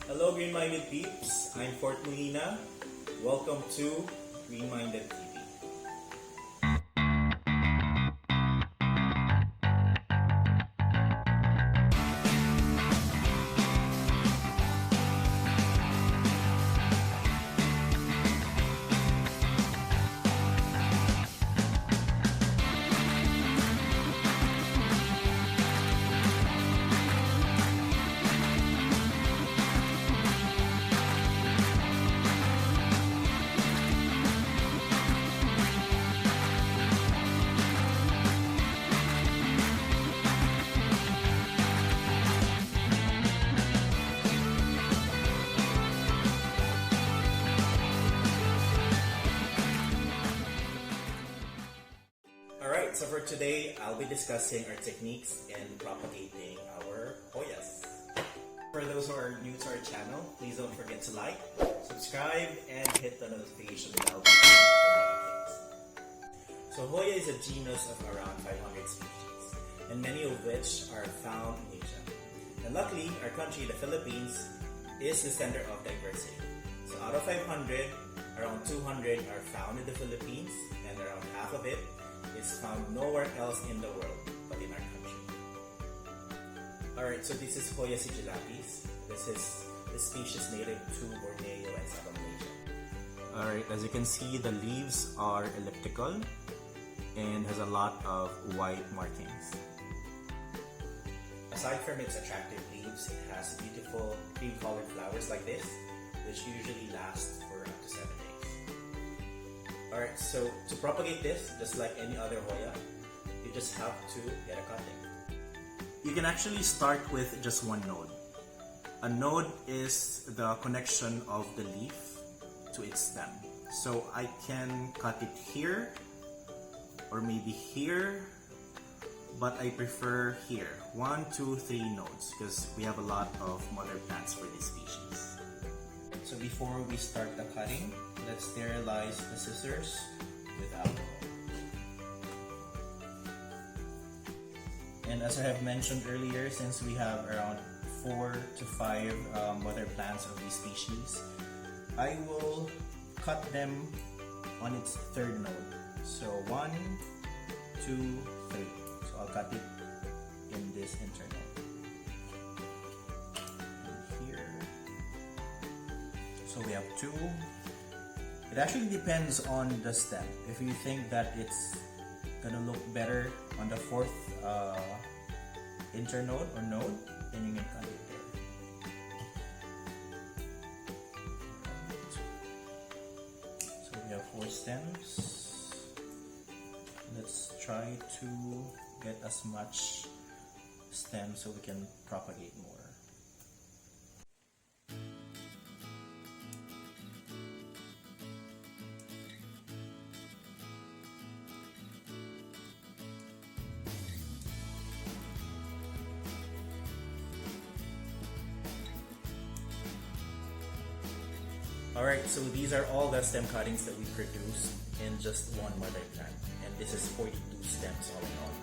Hello Green-Minded peeps, I'm Fort Molina. Welcome to Greenminded TV. Alright, so for today, I'll be discussing our techniques in propagating our hoyas. For those who are new to our channel, please don't forget to like, subscribe, and hit the notification bell for more updates. So Hoya is a genus of around 500 species, and many of which are found in Asia. And luckily, our country, the Philippines, is the center of diversity. So out of 500, around 200 are found in the Philippines, and around half of it is found nowhere else in the world but in our country. Alright, so this is hoyasigillatis. This is the species native to Borneo and South Malaysia. Alright, as you can see, the leaves are elliptical and has a lot of white markings. Aside from its attractive leaves, it has beautiful cream-colored flowers like this, which usually last for up to 7 days. Alright, so to propagate this, just like any other Hoya, you just have to get a cutting. You can actually start with just one node. A node is the connection of the leaf to its stem. So I can cut it here, or maybe here, but I prefer here. 1, 2, 3 nodes, because we have a lot of mother plants for this species. So before we start the cutting, let's sterilize the scissors with alcohol. And as I have mentioned earlier, since we have around 4 to 5 mother plants of these species, I will cut them on its third node. So 1, 2, 3. So I'll cut it in this internode. So we have 2. It actually depends on the stem. If you think that it's gonna look better on the 4th internode or node, then you can cut it there. So we have 4 stems. Let's try to get as much stem so we can propagate more. Alright, so these are all the stem cuttings that we produced in just one mother plant. And this is 42 stems all in all.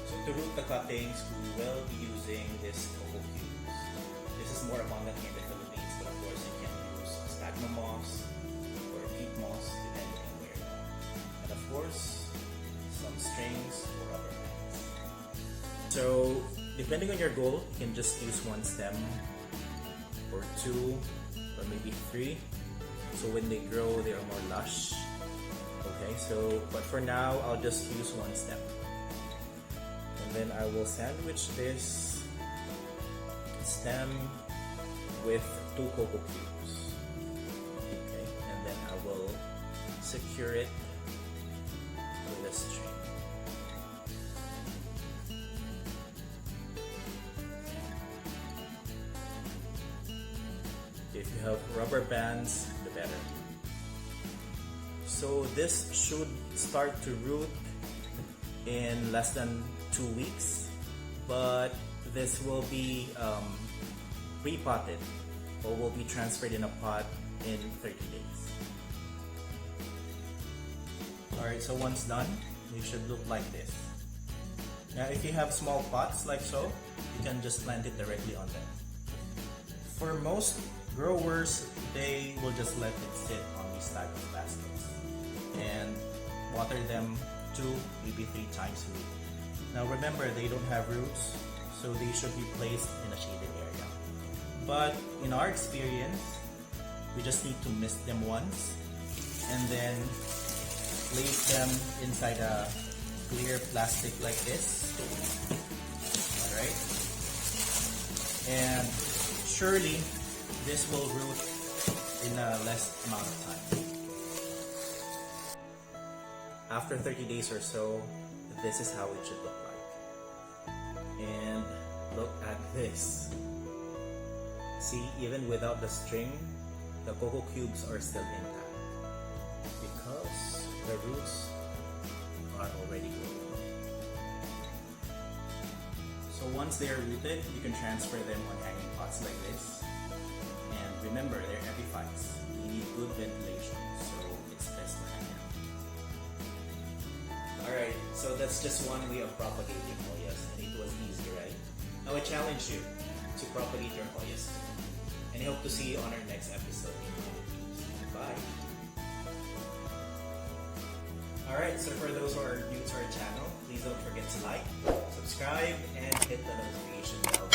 So to root the cuttings, we will be using this coco cubes. This is more abundant in the Philippines, but of course you can use sphagnum moss or peat moss depending on where you are. And of course, some strings or rubber bands. So depending on your goal, you can just use 1 stem or 2 or maybe 3. So when they grow, they are more lush. Okay, so but for now, I'll just use 1 stem. And then I will sandwich this stem with 2 coco cubes. Okay, and then I will secure it with a string. If you have rubber bands, the better. So this should start to root in less than 2 weeks, but this will be repotted or will be transferred in a pot in 30 days. Alright, so once done, they should look like this. Now if you have small pots like so, you can just plant it directly on them. For most growers, they will just let it sit on these type of baskets and water them 2, maybe 3 times a week. Now remember, they don't have roots, so they should be placed in a shaded area. But in our experience, we just need to mist them once and then place them inside a clear plastic like this. Alright? And surely this will root in a less amount of time. After 30 days or so, this is how it should look like. And look at this. See, even without the string, the coco cubes are still intact because the roots are already growing. So once they are rooted, you can transfer them on hanging pots like this. And remember, they're epiphytes. You need good ventilation, so it's best to hang them. Alright, so that's just one way of propagating hoyas, and it was easy, right? Now I challenge you to propagate your hoyas, and I hope to see you on our next episode. Bye! Alright, so for those who are new to our channel, please don't forget to like, subscribe, and hit the notification bell